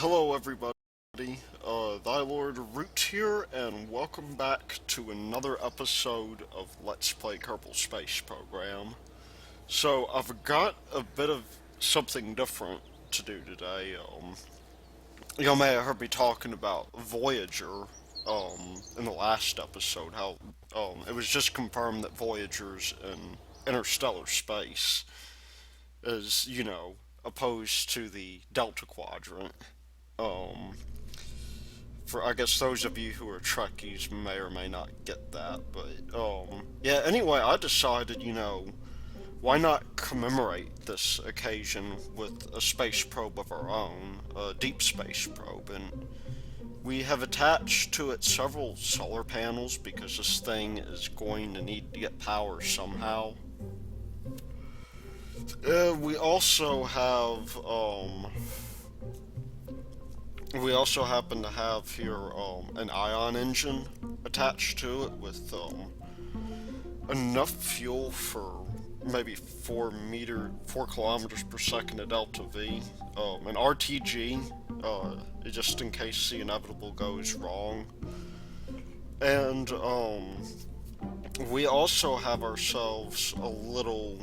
Hello everybody, Thy Lord Root here, and welcome back to another episode of Let's Play Kerbal Space Program. So, I've got a bit of something different to do today. You may have heard me talking about Voyager, in the last episode, how, it was just confirmed that Voyager's in interstellar space is, opposed to the Delta Quadrant. Um, for I guess those of you who are Trekkies may or may not get that, but yeah. Anyway, I decided, why not commemorate this occasion with a space probe of our own, a deep space probe, and we have attached to it several solar panels because this thing is going to need to get power somehow. We also have we also happen to have here an ion engine attached to it with enough fuel for maybe 4 kilometers per second at delta V, an RTG, just in case the inevitable goes wrong, and we also have ourselves a little,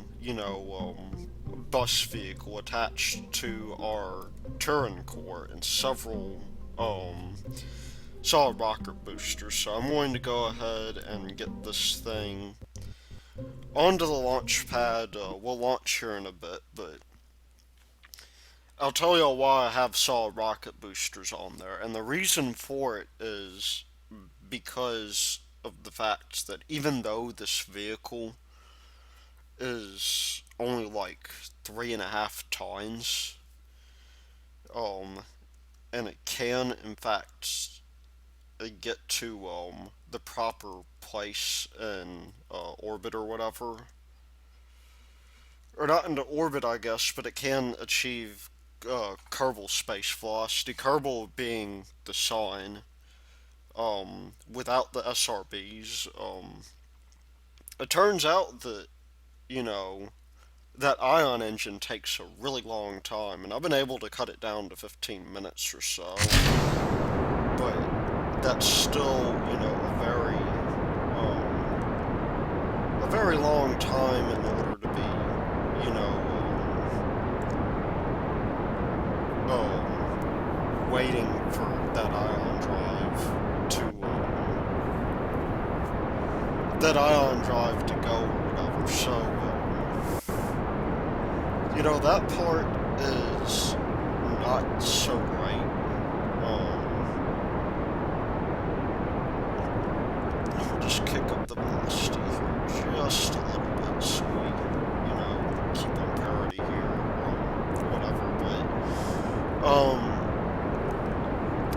bus vehicle attached to our Turin core and several solid rocket boosters. So I'm going to go ahead and get this thing onto the launch pad. We'll launch here in a bit, but I'll tell y'all why I have solid rocket boosters on there. And the reason for it is because of the fact that even though this vehicle is only like 3.5 tons, um, and it can, in fact, get to the proper place in orbit or whatever, or not into orbit, I guess, but it can achieve Kerbal space velocity. Kerbal being the sign. Without the SRBs, it turns out that you know that ion engine takes a really long time, and I've been able to cut it down to 15 minutes or so. But that's still, a very long time in order to be, waiting for that ion drive to go or whatever. So, that part is not so great. We'll just kick up the velocity here just a little bit so we, keep on parity here or whatever.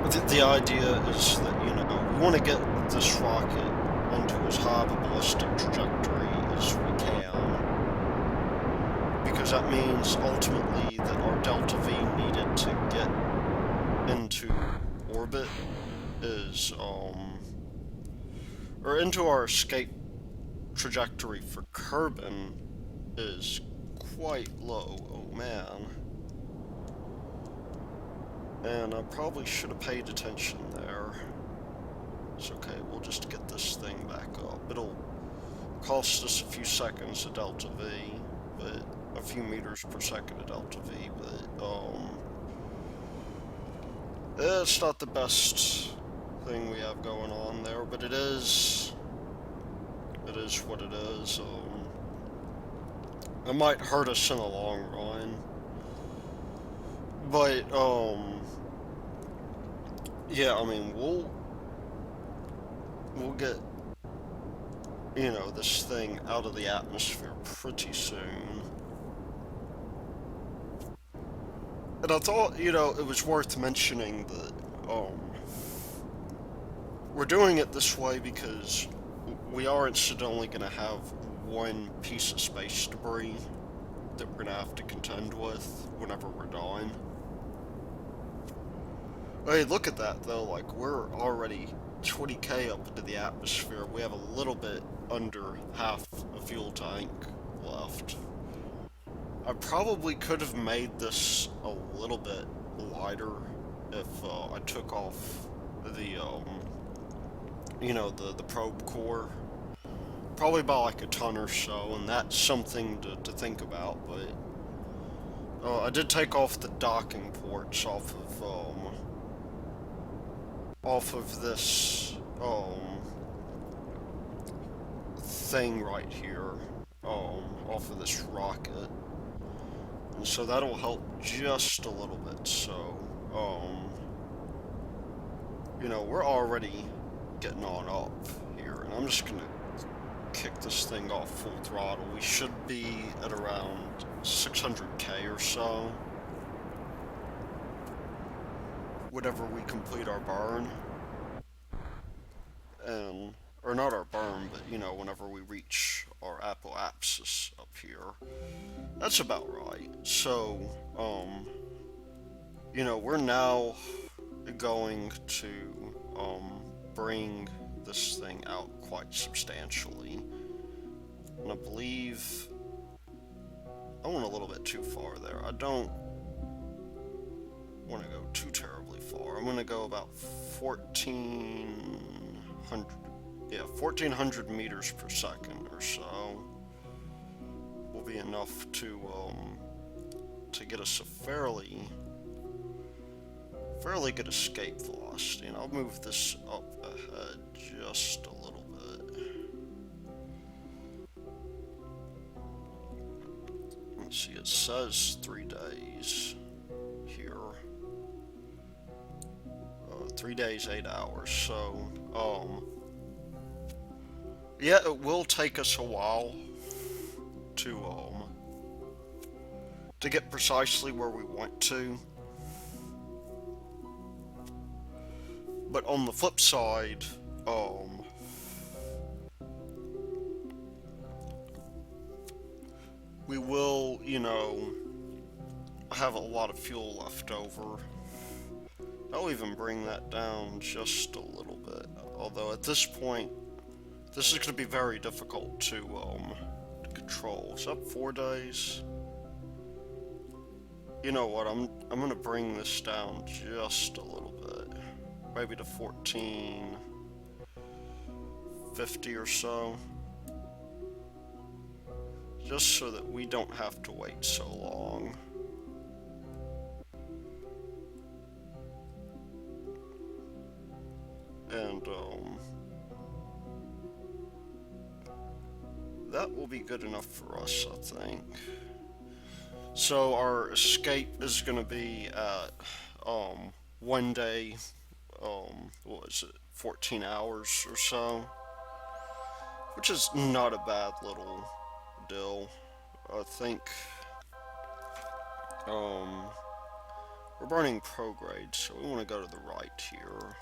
But, the idea is that, we want to get this rocket onto as high of a ballistic trajectory as we can, because that means ultimately that our delta V needed to get into orbit is, or into our escape trajectory for Kerbin is quite low. Oh man. And I probably should have paid attention there. It's okay, we'll just get this thing back up. It'll cost us a few seconds at delta V, but a few meters per second at delta V, but it's not the best thing we have going on there, but it is what it is. It might hurt us in the long run, but yeah, I mean, we'll get, this thing out of the atmosphere pretty soon. And I thought, it was worth mentioning that, we're doing it this way because we are incidentally going to have one piece of space debris that we're going to have to contend with whenever we're dying. Hey, look at that, though. Like, we're already 20k up into the atmosphere. We have a little bit under half a fuel tank left. I probably could have made this a little bit lighter if I took off the, the probe core. Probably by like a ton or so, and that's something to think about, but I did take off the docking ports off of this thing right here, off of this rocket, and so that'll help just a little bit. So, we're already getting on up here, and I'm just gonna kick this thing off full throttle. We should be at around 600k or so whenever we complete our burn, and or not our burn, but whenever we reach our apoapsis up here. That's about right. So, we're now going to bring this thing out quite substantially. And I believe I went a little bit too far there. I don't want to go too terribly far. I'm going to go about 1400 meters per second or so. Will be enough to get us a fairly good escape velocity, and I'll move this up ahead just a little bit. Let's see, it says 3 days here. 3 days, 8 hours, so, yeah, it will take us a while to get precisely where we want to. But on the flip side, we will, have a lot of fuel left over. I'll even bring that down just a little bit. Although at this point, this is going to be very difficult to control. Is that 4 days? You know what? I'm going to bring this down just a little bit. Maybe to 1450 or so. Just so that we don't have to wait so long. And, that will be good enough for us, I think. So our escape is going to be at, 1 day, what is it, 14 hours or so, which is not a bad little deal. I think, we're burning prograde, so we want to go to the right here.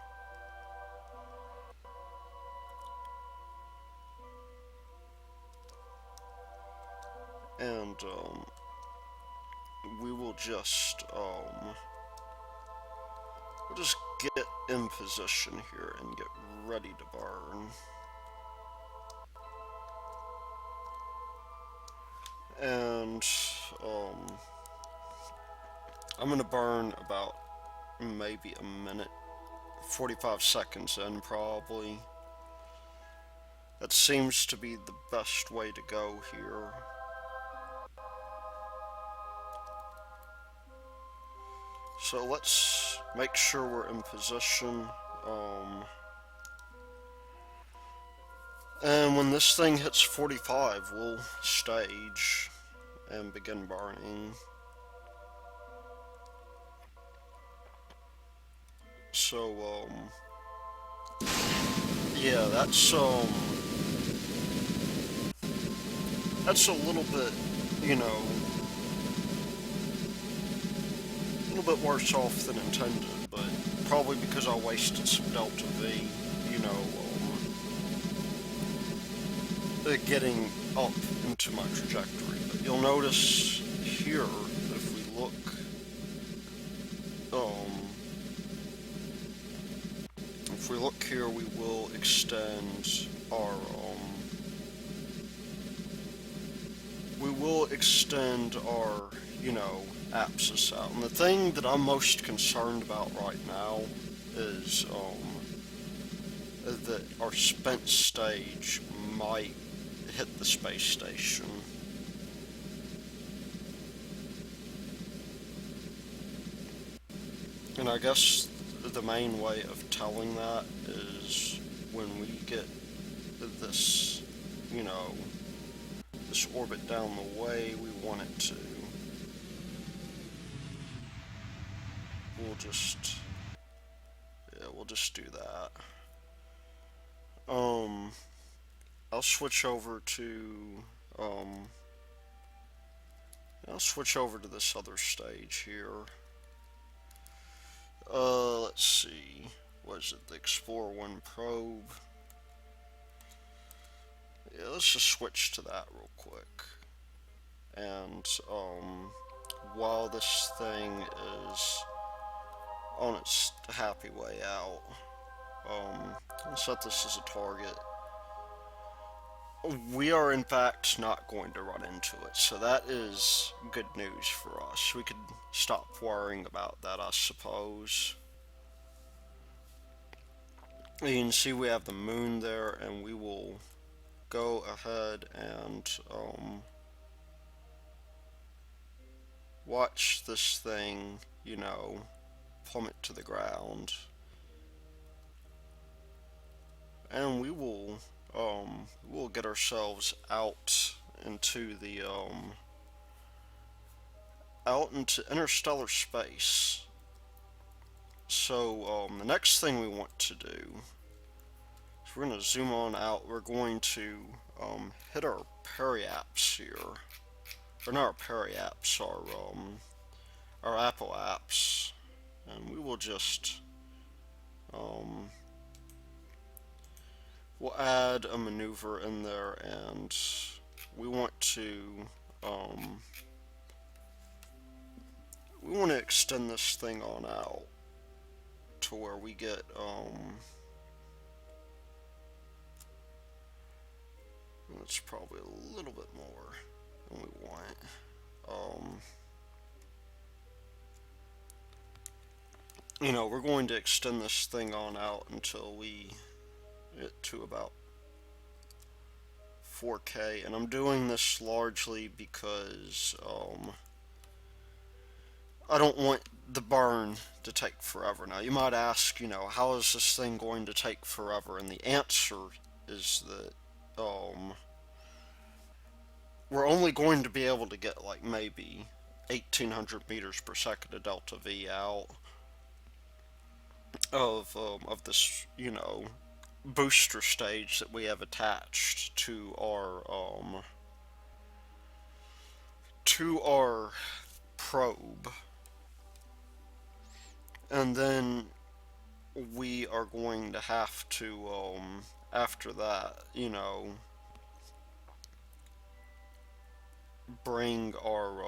And, we will just, we'll just get in position here and get ready to burn. And, I'm gonna burn about maybe a minute, 45 seconds in probably. That seems to be the best way to go here. So let's make sure we're in position. And when this thing hits 45, we'll stage and begin burning. So, yeah, that's a little bit, a little bit worse off than intended, but probably because I wasted some Delta V, getting up into my trajectory. But you'll notice here that if we look, here, we will extend our, apps us out. And the thing that I'm most concerned about right now is that our spent stage might hit the space station. And I guess the main way of telling that is when we get this, you know, this orbit down the way we want it to. We'll just, yeah, we'll just do that. Um, I'll switch over to, um, I'll switch over to this other stage here. Let's see. What is it? The Explorer 1 probe. Yeah, let's just switch to that real quick. And, while this thing is on its happy way out, I'll set this as a target. We are in fact not going to run into it, so that is good news for us. We could stop worrying about that, I suppose. You can see we have the moon there, and we will go ahead and watch this thing, you know, plummet to the ground. And we'll get ourselves out into the out into interstellar space. So the next thing we want to do is we're going to zoom on out. We're going to hit our periapts here, or not our periapts, our Apple apps, and we will just we'll add a maneuver in there, and we want to extend this thing on out to where we get it's probably a little bit more than we want. You know, we're going to extend this thing on out until we get to about 4K, and I'm doing this largely because I don't want the burn to take forever. Now, you might ask, you know, how is this thing going to take forever? And the answer is that we're only going to be able to get like maybe 1800 meters per second of delta V out of this, you know, booster stage that we have attached to our probe. And then we are going to have to after that, you know, bring our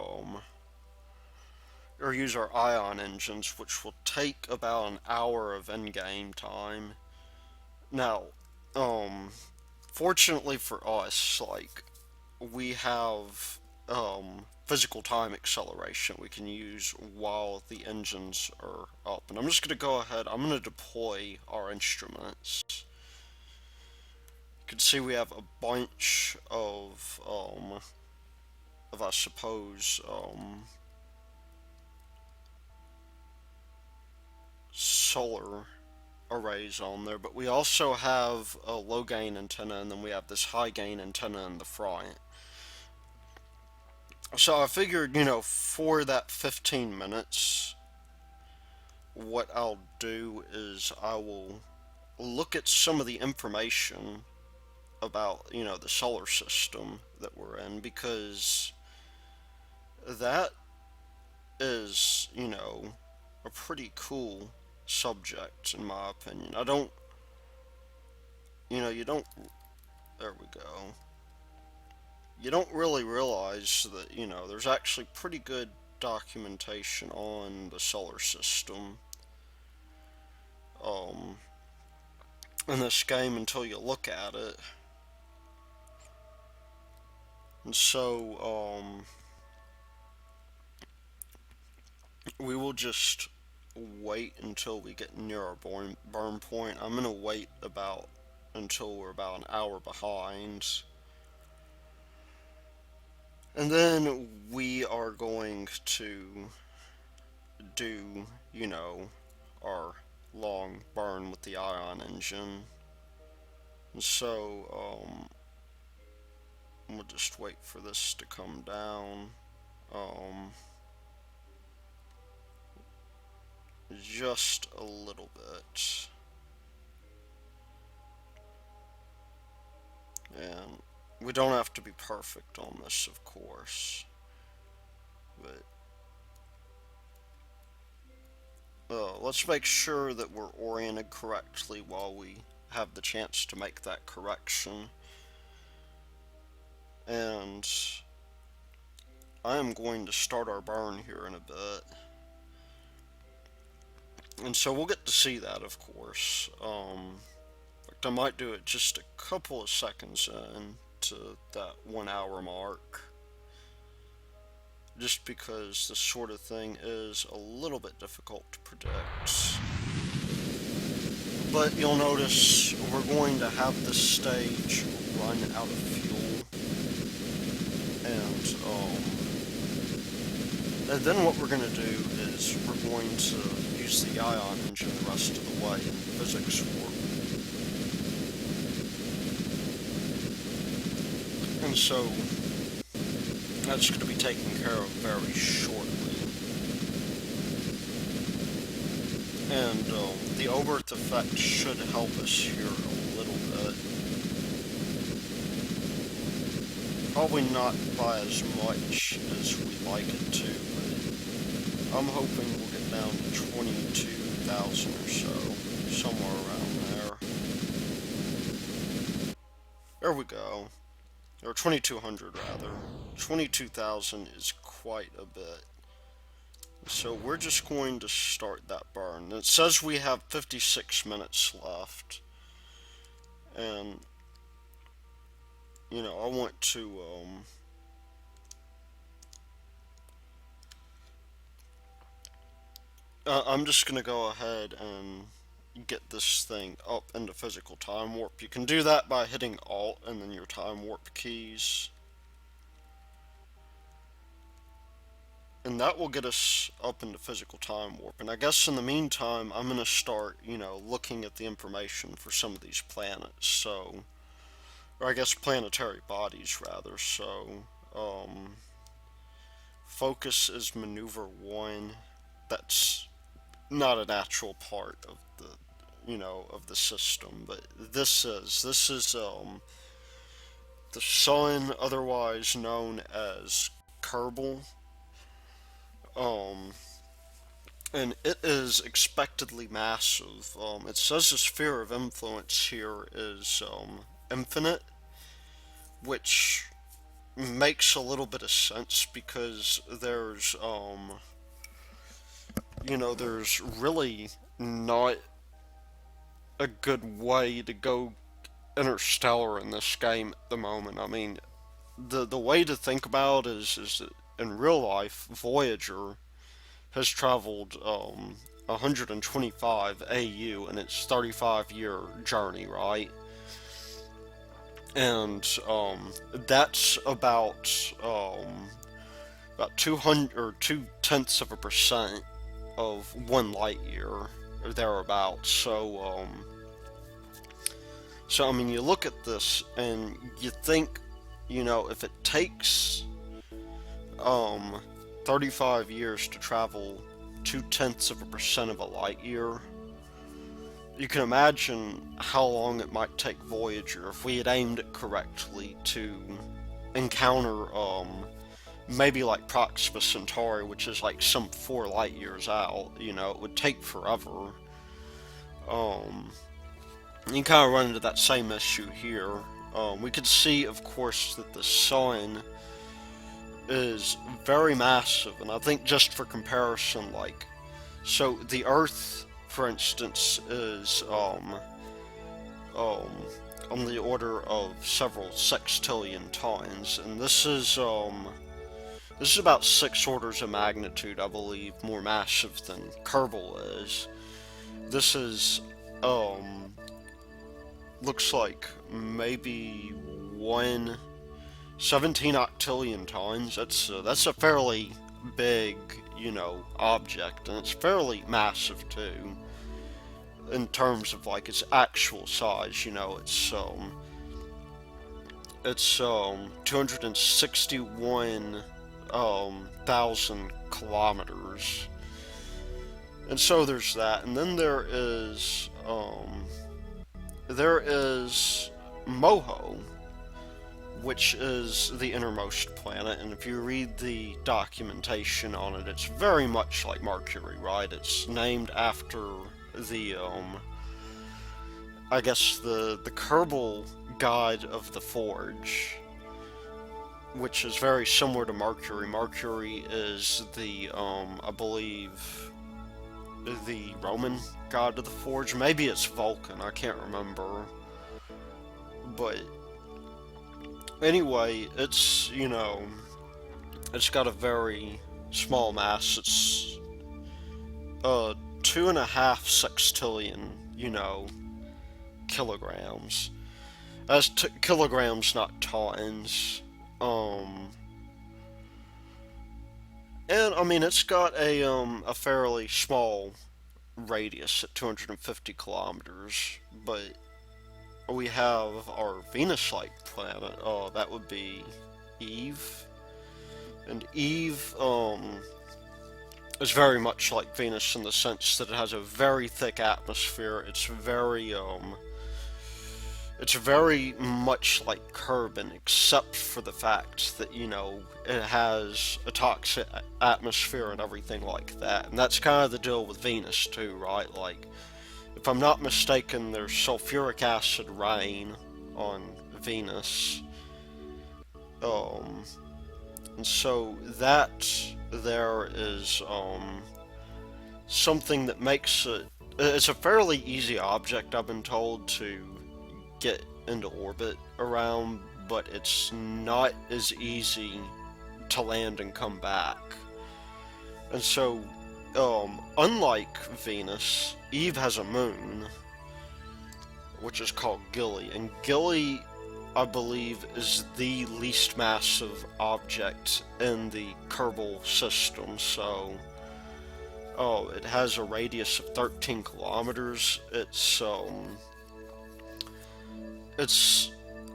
or use our ion engines, which will take about an hour of in-game time. Now, fortunately for us, like, we have physical time acceleration we can use while the engines are up. And I'm just going to go ahead, I'm going to deploy our instruments. You can see we have a bunch of I suppose, solar arrays on there, but we also have a low gain antenna, and then we have this high gain antenna in the front. So I figured, you know, for that 15 minutes, what I'll do is I will look at some of the information about, you know, the solar system that we're in, because that is, you know, a pretty cool subject in my opinion. I don't, you know, you don't, there we go. You don't really realize that, you know, there's actually pretty good documentation on the solar system in this game until you look at it. And so, we will just wait until we get near our burn point. I'm gonna wait about until we're about an hour behind. And then we are going to do, our long burn with the ion engine. And so, we'll just wait for this to come down. Just a little bit. And we don't have to be perfect on this, of course. But let's make sure that we're oriented correctly while we have the chance to make that correction. And I am going to start our burn here in a bit. And so we'll get to see that, of course. In fact, I might do it just a couple of seconds in to that 1 hour mark. Just because this sort of thing is a little bit difficult to predict. But you'll notice we're going to have this stage run out of fuel. And then what we're going to do is we're going to use the ion engine the rest of the way in physics warp. And so that's going to be taken care of very shortly. And the over-Earth effect should help us here a little bit. Probably not by as much as we'd like it to, but I'm hoping we'll get down to 22,000 or so, somewhere around there. There we go. Or 2,200 rather. 22,000 is quite a bit. So we're just going to start that burn. It says we have 56 minutes left. And, I want to, I'm just going to go ahead and get this thing up into physical time warp. You can do that by hitting Alt and then your time warp keys. And that will get us up into physical time warp. And I guess in the meantime, I'm going to start, looking at the information for some of these planets. So, or I guess planetary bodies, rather. So, focus is maneuver 1. That's not a natural part of the, of the system. But this is the sun, otherwise known as Kerbal. And it is expectedly massive. It says the sphere of influence here is infinite, which makes a little bit of sense because there's there's really not a good way to go interstellar in this game at the moment. I mean, the way to think about it is that in real life, Voyager has traveled 125 AU in its 35-year journey, right? And that's about 200 or 0.2% of 1 light year or thereabouts. So I mean, you look at this and you think, if it takes 35 years to travel 0.2% of a light year, you can imagine how long it might take Voyager, if we had aimed it correctly, to encounter maybe like Proxima Centauri, which is like some 4 light years out. It would take forever. You kind of run into that same issue here. We could see, of course, that the sun is very massive, and I think just for comparison, so the Earth, for instance, is on the order of several sextillion tons, and this is This is about 6 orders of magnitude, I believe, more massive than Kerbal is. This is, looks like maybe 1/17 octillion times. That's a fairly big, object, and it's fairly massive too in terms of like its actual size. It's 261 thousand kilometers, and so there's that, and then there is Moho, which is the innermost planet, and if you read the documentation on it, it's very much like Mercury, right? It's named after the I guess the Kerbal god of the Forge, which is very similar to Mercury. Mercury is I believe, the Roman god of the Forge. Maybe it's Vulcan, I can't remember. But anyway, it's got a very small mass. It's 2.5 sextillion, kilograms. That's kilograms, not tons. And I mean, it's got a fairly small radius at 250 kilometers, but we have our Venus-like planet. That would be Eve, and Eve is very much like Venus in the sense that it has a very thick atmosphere. It's very much like Kerbin, except for the fact that, it has a toxic atmosphere and everything like that. And that's kind of the deal with Venus, too, right? Like, if I'm not mistaken, there's sulfuric acid rain on Venus. And so that there is, something that makes it... It's a fairly easy object, I've been told, to get into orbit around, but it's not as easy to land and come back. And so, unlike Venus, Eve has a moon, which is called Gilly, and Gilly, I believe, is the least massive object in the Kerbal system. So, it has a radius of 13 kilometers. It's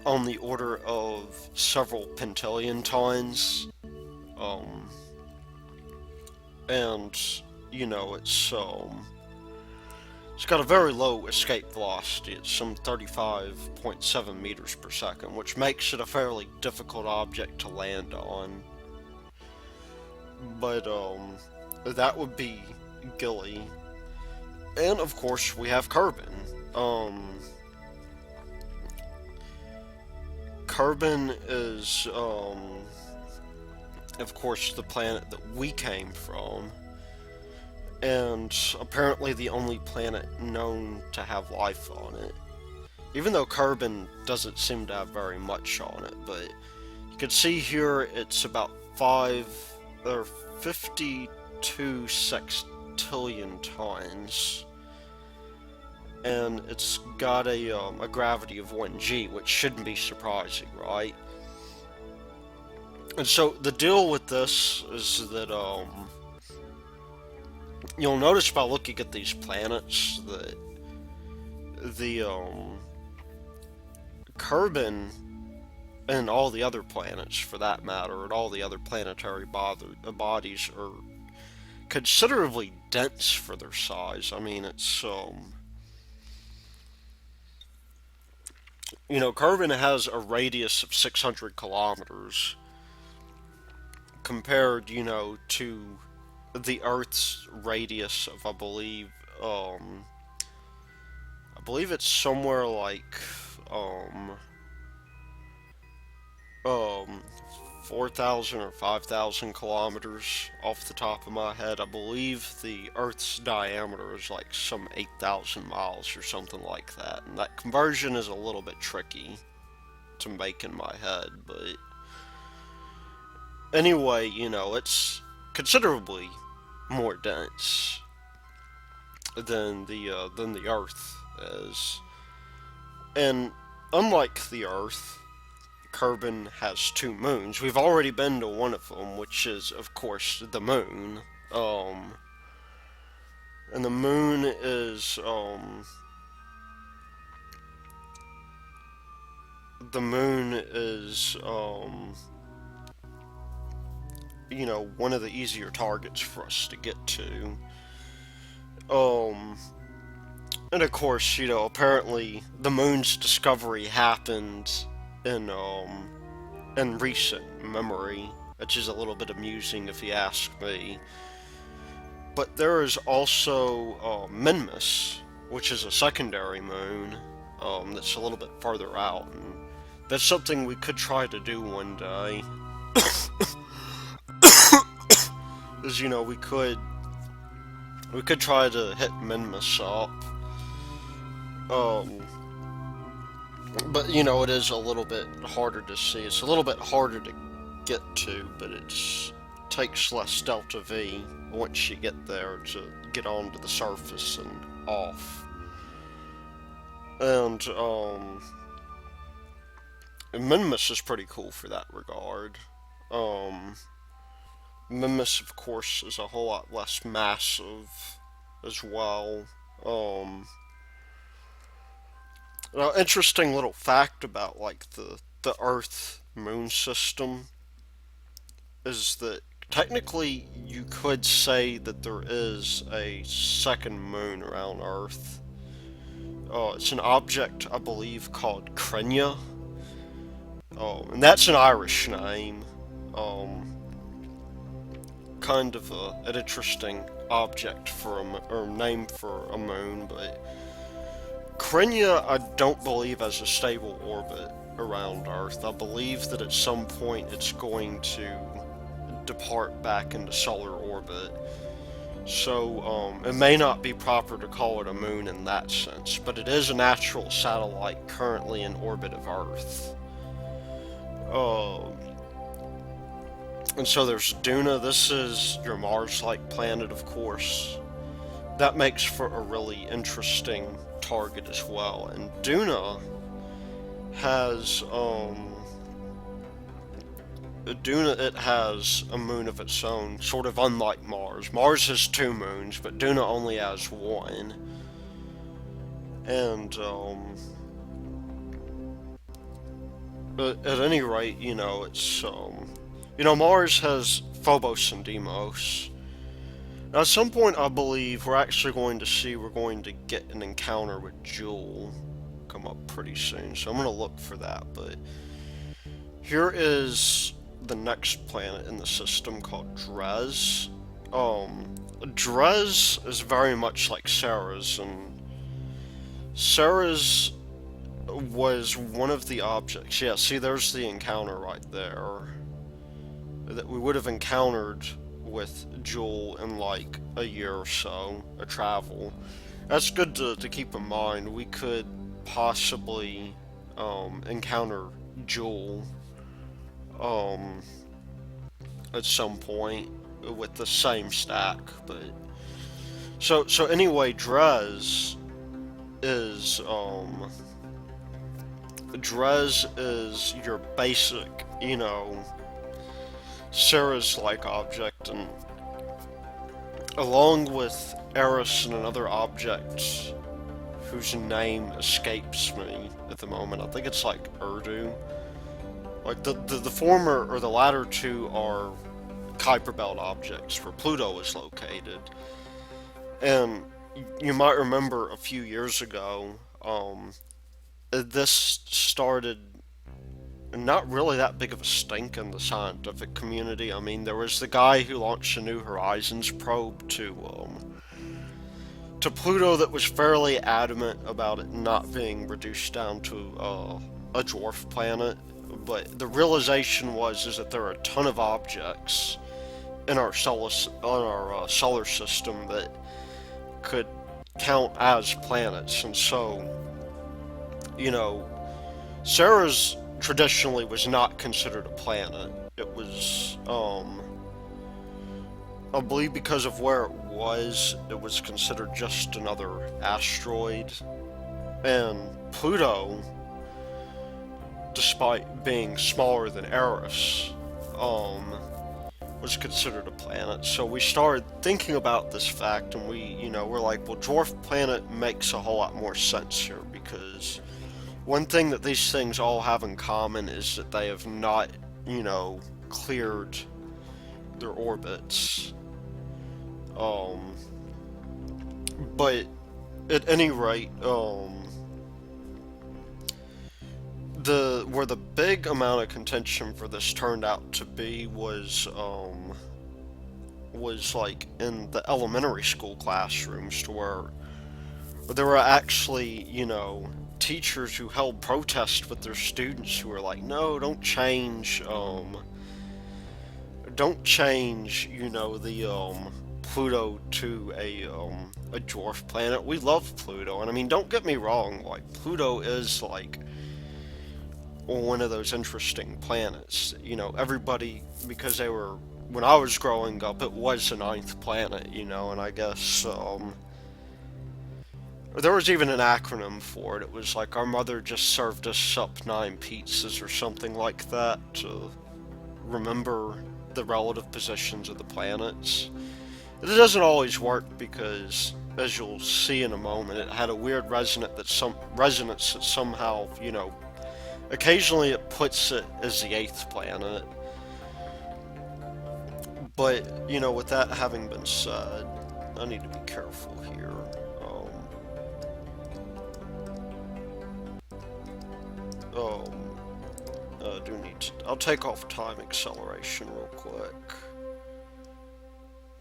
on the order of several pentillion tons, and it's got a very low escape velocity. It's some 35.7 meters per second, which makes it a fairly difficult object to land on. But that would be Gilly, and of course we have Kerbin. Kerbin is, of course, the planet that we came from, and apparently the only planet known to have life on it. Even though Kerbin doesn't seem to have very much on it, but you can see here it's about 52 sextillion tons. And it's got a gravity of 1g, which shouldn't be surprising, right? And so the deal with this is that you'll notice by looking at these planets that the Kerbin and all the other planets, for that matter, and all the other planetary bodies are considerably dense for their size. I mean, it's Kerbin has a radius of 600 kilometers compared, to the Earth's radius of, I believe it's somewhere like, 4,000 or 5,000 kilometers off the top of my head. I believe the Earth's diameter is like some 8,000 miles or something like that. And that conversion is a little bit tricky to make in my head, but Anyway, it's considerably more dense than the Earth is, and unlike the Earth, Kerbin has two moons. We've already been to one of them, which is, of course, the moon. Um, and the moon is the moon is one of the easier targets for us to get to. Um, and of course, apparently the moon's discovery happened in in recent memory, which is a little bit amusing if you ask me. But there is also Minmus, which is a secondary moon that's a little bit farther out, and that's something we could try to do one day. Is we could try to hit Minmus up. Um, but it is a little bit harder to see. It's a little bit harder to get to, but it takes less delta V once you get there to get onto the surface and off. And Minmus is pretty cool for that regard. Um, Minmus, of course, is a whole lot less massive as well. Um, Interesting little fact about like the Earth Moon system is that technically you could say that there is a second moon around Earth. It's an object, I believe, called Krenia. And that's an Irish name. Um, Kind of an interesting object for or name for a moon, but Krenia, I don't believe has a stable orbit around Earth. I believe that at some point it's going to depart back into solar orbit. So it may not be proper to call it a moon in that sense, but it is a natural satellite currently in orbit of Earth. Uh, and so there's Duna. This is your Mars-like planet, of course. That makes for a really interesting target as well. And Duna has it has a moon of its own, sort of unlike Mars. Mars has two moons, but Duna only has one. And at any rate, it's Mars has Phobos and Deimos. Now, at some point, I believe we're going to get an encounter with Jewel come up pretty soon. So I'm going to look for that. But here is the next planet in the system called Dres. Dres is very much like Ceres, and Ceres was one of the objects. Yeah, see, there's the encounter right there that we would have encountered with Jewel in like a year or so, a travel. That's good to keep in mind. We could possibly encounter Jewel at some point with the same stack, but so anyway, Dres is your basic, Ceres-like object, and along with Eris and another object whose name escapes me at the moment. I think it's like Urdu. Like the former or the latter two are Kuiper Belt objects where Pluto is located. And you might remember a few years ago, this started not really that big of a stink in the scientific community. I mean, there was the guy who launched a New Horizons probe to Pluto that was fairly adamant about it not being reduced down to a dwarf planet. But the realization is that there are a ton of objects in our solar system that could count as planets, and so Ceres traditionally was not considered a planet. it was, I believe because of where it was considered just another asteroid. And Pluto, despite being smaller than Eris, was considered a planet. So we started thinking about this fact, and we're like, well, dwarf planet makes a whole lot more sense here, because one thing that these things all have in common is that they have not, cleared their orbits. Um, but at any rate, where the big amount of contention for this turned out to be was like in the elementary school classrooms, to where there were actually, teachers who held protests with their students who were like, no, don't change, the Pluto to a dwarf planet. We love Pluto, and I mean, don't get me wrong, like Pluto is like one of those interesting planets. Everybody, because they were, when I was growing up, it was the ninth planet, and I guess there was even an acronym for it. It was like, our mother just served us up 9 pizzas or something like that, to remember the relative positions of the planets. It doesn't always work, because, as you'll see in a moment, it had a weird resonance that somehow, occasionally it puts it as the 8th planet. But, with that having been said, I need to be careful here. I'll take off time acceleration real quick.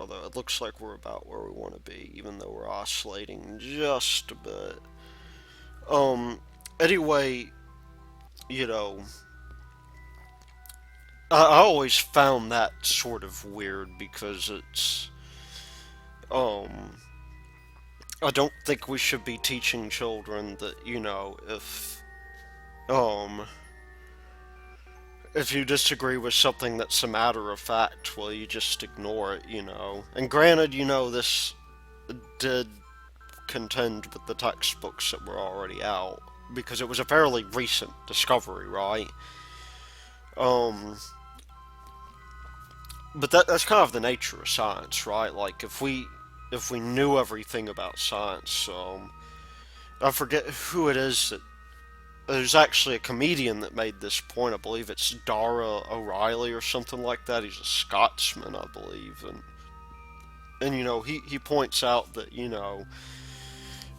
Although it looks like we're about where we want to be, even though we're oscillating just a bit. Anyway, I always found that sort of weird, because I don't think we should be teaching children that, um, if you disagree with something that's a matter of fact, well, you just ignore it, And granted, this did contend with the textbooks that were already out, because it was a fairly recent discovery, right? But that's kind of the nature of science, right? Like, if we knew everything about science, I forget who it is that, there's actually a comedian that made this point. I believe it's Dara O'Reilly or something like that. He's a Scotsman, I believe, and he points out that,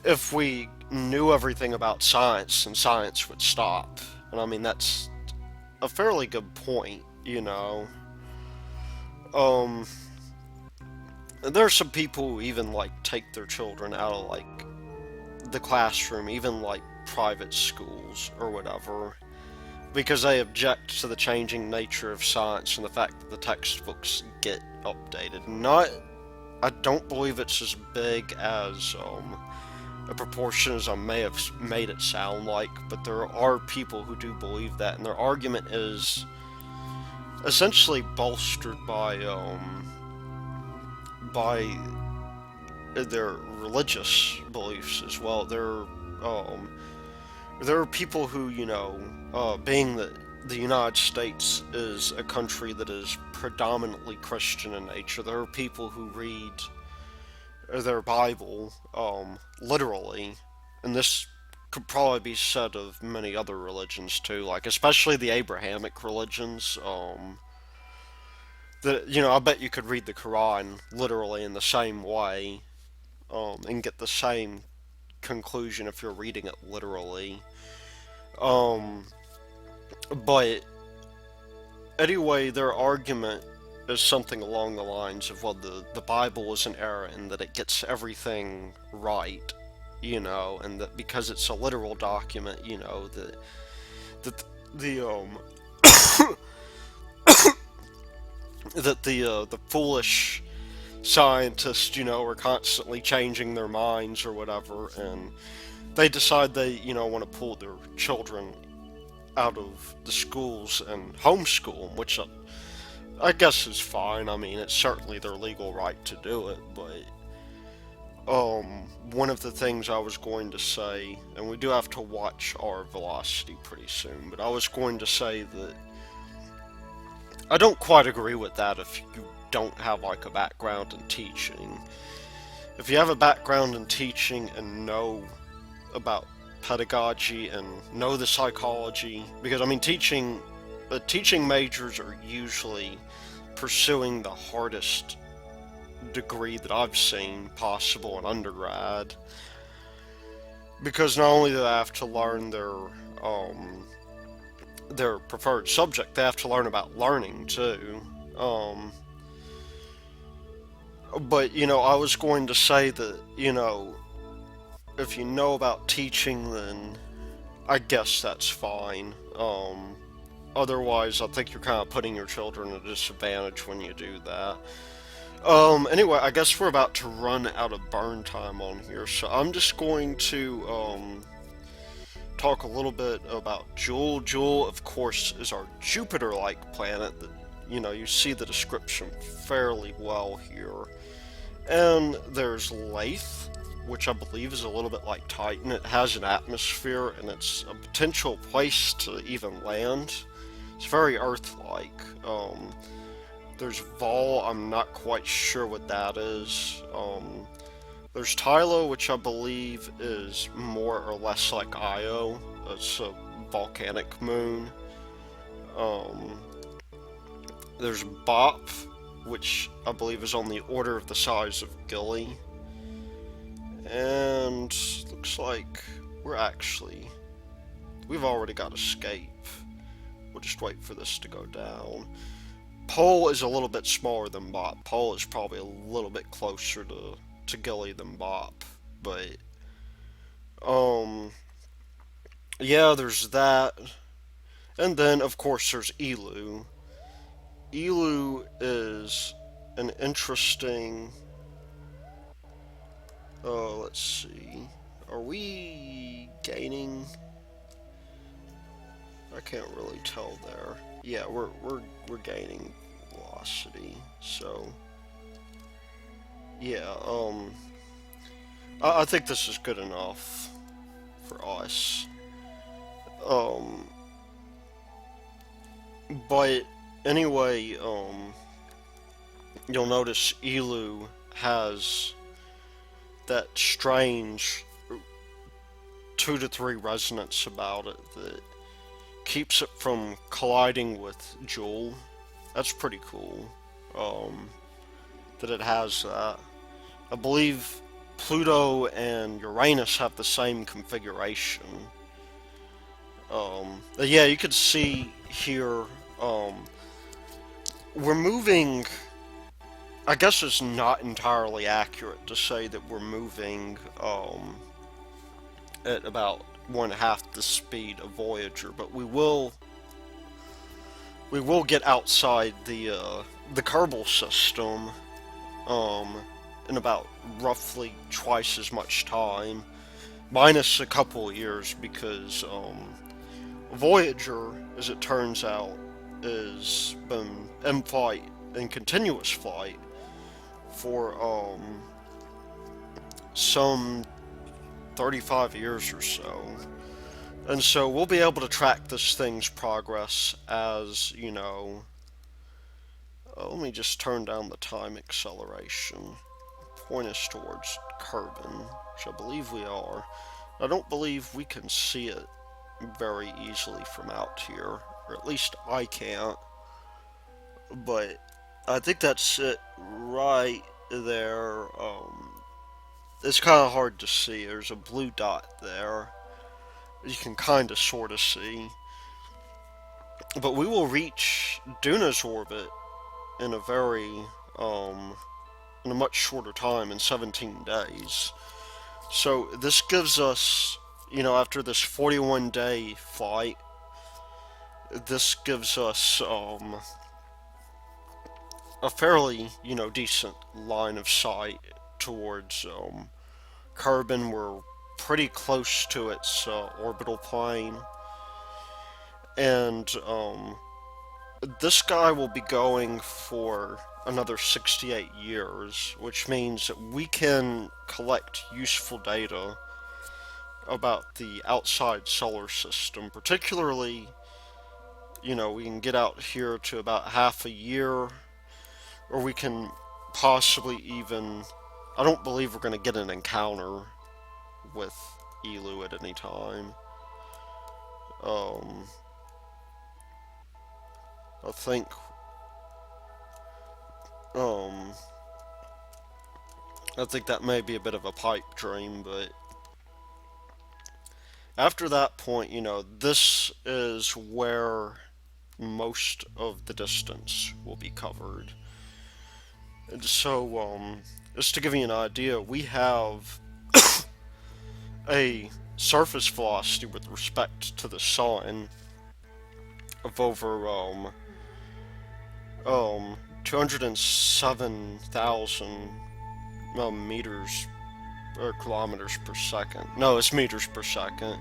if we knew everything about science, then science would stop. And I mean, that's a fairly good point, there are some people who even like take their children out of like the classroom, even like private schools or whatever, because they object to the changing nature of science and the fact that the textbooks get updated. I don't believe it's as big as a proportion as I may have made it sound like, but there are people who do believe that, and their argument is essentially bolstered by their religious beliefs as well. There are people who, being that the United States is a country that is predominantly Christian in nature, there are people who read their Bible literally, and this could probably be said of many other religions too, like especially the Abrahamic religions. I bet you could read the Quran literally in the same way, and get the same conclusion if you're reading it literally. But anyway, their argument is something along the lines of, well, the Bible is an error and that it gets everything right, and that because it's a literal document, that the foolish scientists, are constantly changing their minds or whatever, and they decide they, want to pull their children out of the schools and homeschool them, which I guess is fine. I mean, it's certainly their legal right to do it, but one of the things I was going to say, and we do have to watch our velocity pretty soon, but I was going to say that I don't quite agree with that if you don't have like a background in teaching. If you have a background in teaching and know about pedagogy and know the psychology, because I mean, teaching majors are usually pursuing the hardest degree that I've seen possible in undergrad, because not only do they have to learn their preferred subject, they have to learn about learning too. But I was going to say that if you know about teaching, then I guess that's fine. Otherwise, I think you're kind of putting your children at a disadvantage when you do that. Anyway, I guess we're about to run out of burn time on here, so I'm just going to, talk a little bit about Jewel. Jewel, of course, is our Jupiter-like planet that, you see the description fairly well here. And there's Lathe, which I believe is a little bit like Titan. It has an atmosphere, and it's a potential place to even land. It's very Earth-like. There's Vol, I'm not quite sure what that is. There's Tylo, which I believe is more or less like Io. It's a volcanic moon. There's Bop, which I believe is on the order of the size of Gilly. And looks like we've already got Escape. We'll just wait for this to go down. Pole is a little bit smaller than Bop. Pole is probably a little bit closer to Gilly than Bop. But, yeah, there's that. And then, of course, there's Elu. Elu is an interesting... let's see. Are we gaining? I can't really tell there. Yeah, we're gaining velocity. So yeah, I think this is good enough for us. But anyway, you'll notice Elu has that strange 2 to 3 resonance about it that keeps it from colliding with Jewel. That's pretty cool, that it has that. I believe Pluto and Uranus have the same configuration. Yeah, you could see here, we're moving... I guess it's not entirely accurate to say that we're moving, at about 1/2 the speed of Voyager, but we will get outside the Kerbal system in about roughly twice as much time, minus a couple of years, because Voyager, as it turns out, has been in flight, in continuous flight, for some 35 years or so. And so we'll be able to track this thing's progress as, let me just turn down the time acceleration. Point us towards Kerbin, which I believe we are. I don't believe we can see it very easily from out here, or at least I can't. But I think that's it right there. It's kind of hard to see. There's a blue dot there. You can kind of sort of see. But we will reach Duna's orbit in a in a much shorter time, in 17 days. So this gives us, after this 41-day flight, this gives us a fairly, decent line of sight towards Kerbin. We're pretty close to its orbital plane, and this guy will be going for another 68 years, which means that we can collect useful data about the outside solar system. Particularly, we can get out here to about half a year, or we can possibly even. I don't believe we're going to get an encounter with Elu at any time. Um, I think. Um, I think that may be a bit of a pipe dream, but after that point, this is where most of the distance will be covered. And so, just to give you an idea, we have a surface velocity with respect to the sun of over 207,000 meters or kilometers per second. No, it's meters per second.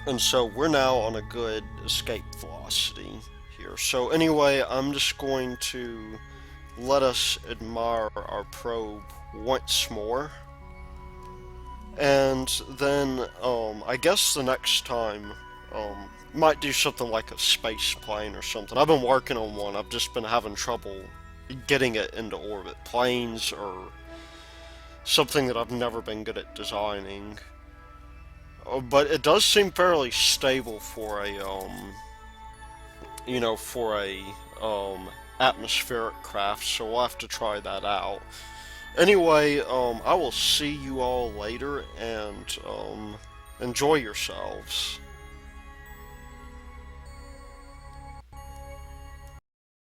And so we're now on a good escape velocity here. So anyway, I'm just going to let us admire our probe once more. And then I guess the next time might do something like a space plane or something. I've been working on one. I've just been having trouble getting it into orbit. Planes or something that I've never been good at designing. But it does seem fairly stable for a atmospheric craft, so we'll have to try that out. Anyway, I will see you all later, and enjoy yourselves.